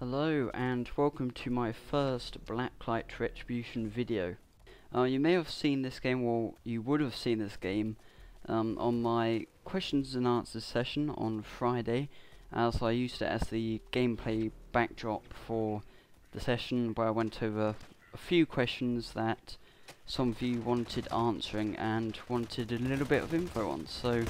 Hello and welcome to my first Blacklight Retribution video. You may have seen this game, or you would have seen this game, on my questions and answers session on Friday, as I used it as the gameplay backdrop for the session where I went over a few questions that some of you wanted answering and wanted a little bit of info on. So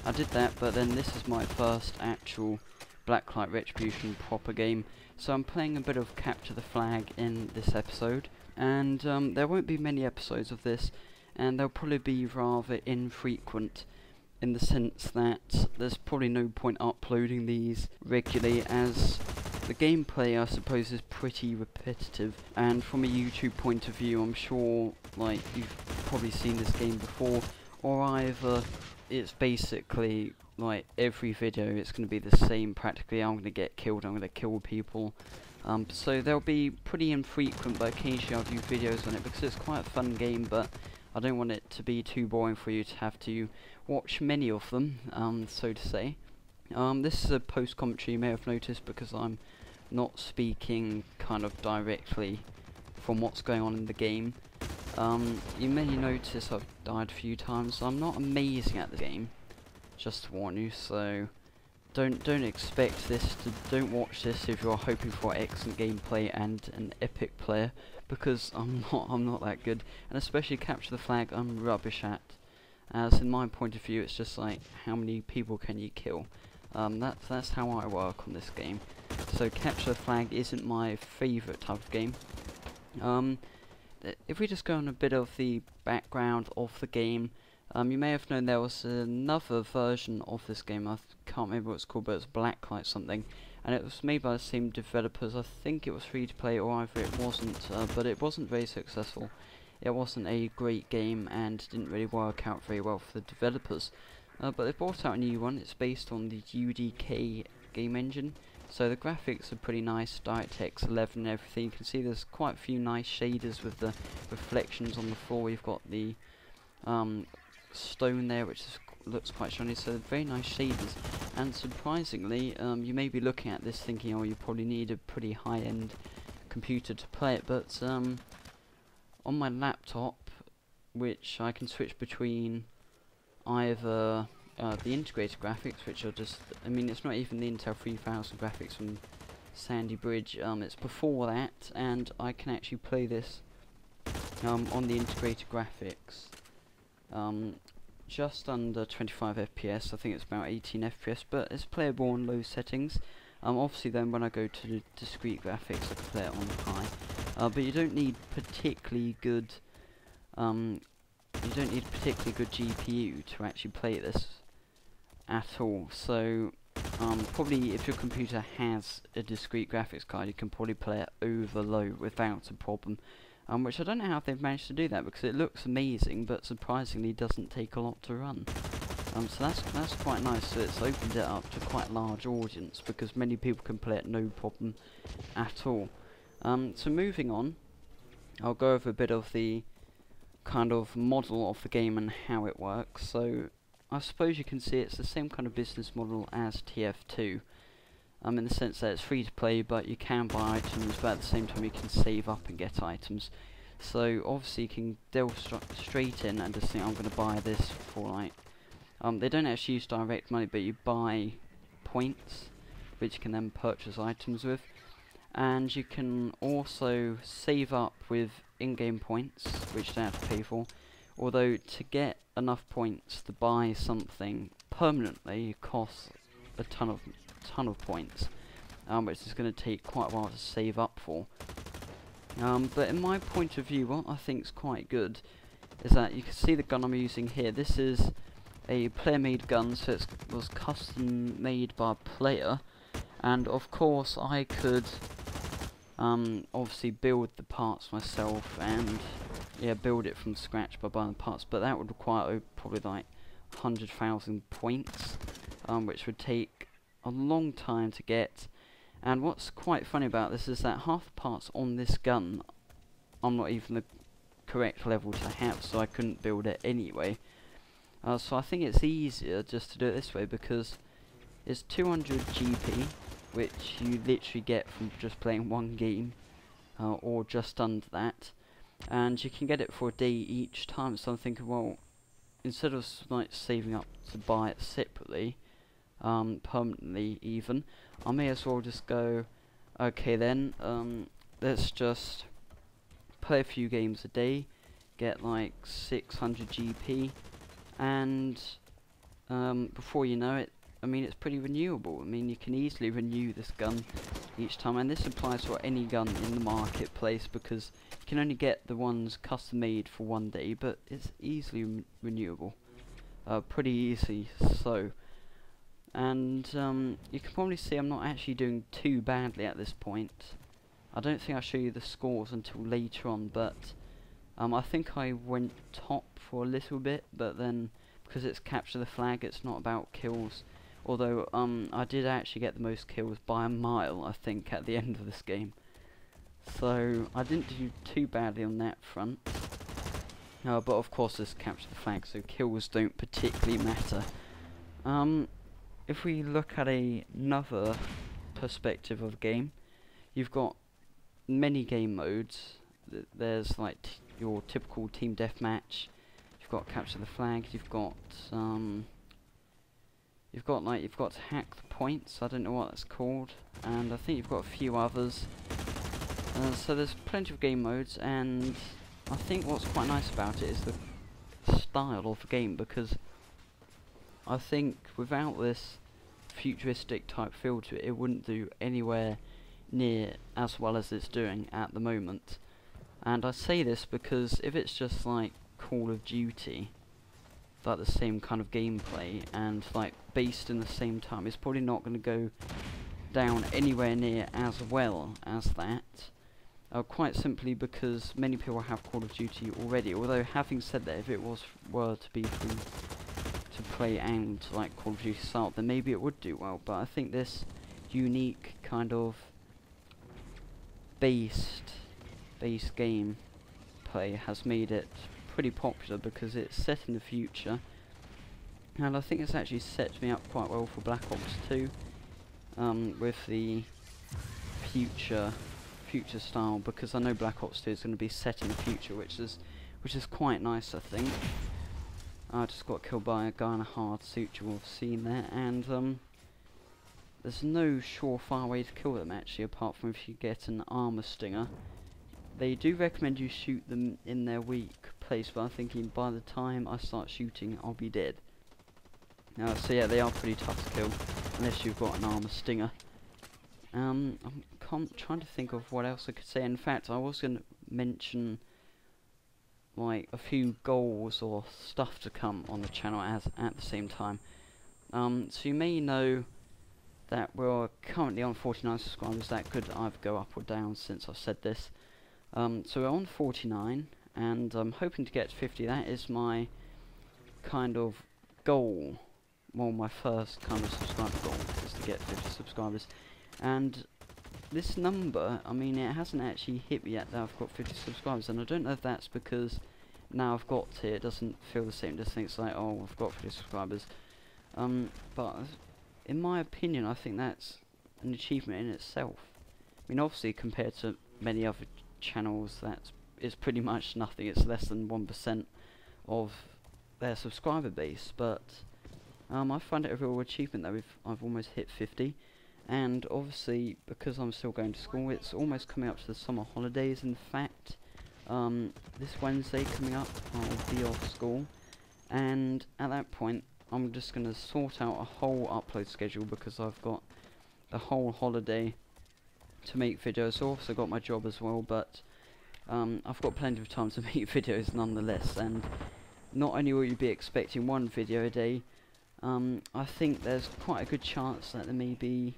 I did that, but then this is my first actual Blacklight Retribution proper game. So I'm playing a bit of Capture the Flag in this episode, and there won't be many episodes of this, and they'll probably be rather infrequent in the sense that there's probably no point uploading these regularly, as the gameplay I suppose is pretty repetitive, and from a YouTube point of view I'm sure like you've probably seen this game before, or either it's basically like every video it's going to be the same practically. I'm going to get killed, I'm going to kill people, so they'll be pretty infrequent, but occasionally I'll do videos on it because it's quite a fun game, but I don't want it to be too boring for you to have to watch many of them, so to say. This is a post commentary, you may have noticed, because I'm not speaking kind of directly from what's going on in the game. You may notice I've died a few times. I'm not amazing at the game, just to warn you, so don't expect this don't watch this if you're hoping for excellent gameplay and an epic player, because I'm not that good, and especially Capture the Flag I'm rubbish at, as in my point of view it's just like how many people can you kill. That's how I work on this game. So Capture the Flag isn't my favourite type of game. If we just go on a bit of the background of the game, you may have known there was another version of this game. I can't remember what it's called, but it's Blacklight something, and it was made by the same developers. I think it was free to play, or either it wasn't, but it wasn't very successful. It wasn't a great game and didn't really work out very well for the developers. But they brought out a new one. It's based on the UDK game engine, so the graphics are pretty nice, DirectX 11 and everything. You can see there's quite a few nice shaders with the reflections on the floor. You've got the stone there, which looks quite shiny, so very nice shaders. And surprisingly, you may be looking at this thinking, oh, you probably need a pretty high-end computer to play it, but on my laptop, which I can switch between either the integrated graphics, which are just, I mean, it's not even the Intel 3000 graphics from Sandy Bridge, it's before that, and I can actually play this on the integrated graphics. Just under 25 FPS, I think it's about 18 FPS, but it's playable on low settings. Obviously then when I go to the discrete graphics I can play it on high, but you don't need particularly good GPU to actually play this at all. So probably if your computer has a discrete graphics card, you can probably play it over low without a problem. Which I don't know how they've managed to do that, because it looks amazing, but surprisingly doesn't take a lot to run. So that's quite nice. So it's opened it up to quite a large audience, because many people can play it no problem at all. So moving on, I'll go over a bit of the kind of model of the game and how it works. So I suppose you can see it's the same kind of business model as TF2. In the sense that it's free to play, but you can buy items, but at the same time you can save up and get items. So obviously you can delve straight in and just think, I'm going to buy this for like, they don't actually use direct money, but you buy points, which you can then purchase items with. And you can also save up with in-game points, which you don't have to pay for. Although to get enough points to buy something permanently costs a ton of points, which is going to take quite a while to save up for. But in my point of view, what I think is quite good is that you can see the gun I'm using here. This is a player-made gun, so it was custom made by a player, and of course I could obviously build the parts myself and build it from scratch by buying the parts, but that would require probably like 100,000 points, which would take a long time to get. And what's quite funny about this is that half the parts on this gun I'm not even the correct level to have, so I couldn't build it anyway. So I think it's easier just to do it this way, because it's 200 GP which you literally get from just playing one game, or just under that, and you can get it for a day each time. So I'm thinking, well, instead of like saving up to buy it separately, permanently even, I may as well just go, okay then, let's just play a few games a day, get like 600 GP, and before you know it, I mean, it's pretty renewable. I mean, you can easily renew this gun each time, and this applies for any gun in the marketplace, because you can only get the ones custom made for one day, but it's easily renewable, pretty easy. So, and you can probably see I'm not actually doing too badly at this point. I don't think I'll show you the scores until later on, but I think I went top for a little bit, but then because it's capture the flag, it's not about kills. Although I did actually get the most kills by a mile, I think, at the end of this game. So I didn't do too badly on that front. But of course it's capture the flag, so kills don't particularly matter. If we look at another perspective of the game, you've got many game modes. There's like your typical team deathmatch. You've got capture the flag. You've got to hack the points. I don't know what that's called, and I think you've got a few others. So there's plenty of game modes, and I think what's quite nice about it is the style of the game, because I think without this futuristic type feel to it, it wouldn't do anywhere near as well as it's doing at the moment. And I say this because if it's just like Call of Duty, like the same kind of gameplay and like based in the same time, it's probably not going to go down anywhere near as well as that. Quite simply because many people have Call of Duty already. Although having said that, if it were to be free to play and like Call of Duty style, then maybe it would do well. But I think this unique kind of base game play has made it pretty popular because it's set in the future, and I think it's actually set me up quite well for Black Ops 2 with the future style, because I know Black Ops 2 is going to be set in the future, which is quite nice, I think. I just got killed by a guy in a hard suit, you will have seen there, and there's no surefire way to kill them actually, apart from if you get an armor stinger. They do recommend you shoot them in their weak place, but I'm thinking by the time I start shooting, I'll be dead. So yeah, they are pretty tough to kill, unless you've got an armor stinger. I'm trying to think of what else I could say. In fact, I was going to mention like a few goals or stuff to come on the channel at the same time. So you may know that we're currently on 49 subscribers. That could either go up or down since I've said this. So we're on 49, and I'm hoping to get to 50. That is my kind of goal. Well, my first kind of subscriber goal is to get 50 subscribers. And this number, I mean, it hasn't actually hit me yet that I've got 50 subscribers, and I don't know if that's because now I've got to it doesn't feel the same. Just thinks like, oh, I've got 50 subscribers. But in my opinion, I think that's an achievement in itself. I mean, obviously compared to many other channels, it's pretty much nothing. It's less than 1% of their subscriber base, but I find it a real achievement that I've almost hit 50. And obviously, because I'm still going to school, it's almost coming up to the summer holidays. In fact, this Wednesday coming up, I'll be off school, and at that point, I'm just going to sort out a whole upload schedule, because I've got a whole holiday to make videos. I've also got my job as well, but I've got plenty of time to make videos nonetheless. And not only will you be expecting one video a day, I think there's quite a good chance that there may be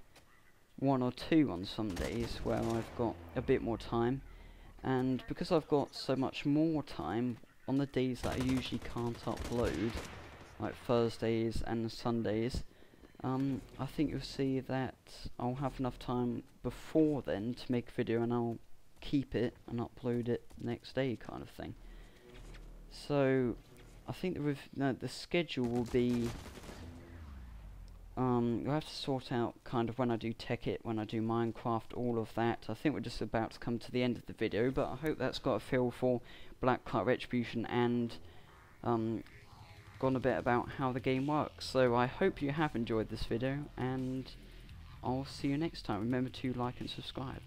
one or two on some days where I've got a bit more time. And because I've got so much more time on the days that I usually can't upload, like Thursdays and Sundays, I think you'll see that I'll have enough time before then to make a video, and I'll keep it and upload it next day, kind of thing. So I think the schedule will be you'll have to sort out kind of when I do Tech It, when I do Minecraft, all of that. I think we're just about to come to the end of the video, but I hope that's got a feel for Blacklight Retribution and gone a bit about how the game works. So I hope you have enjoyed this video, and I'll see you next time. Remember to like and subscribe.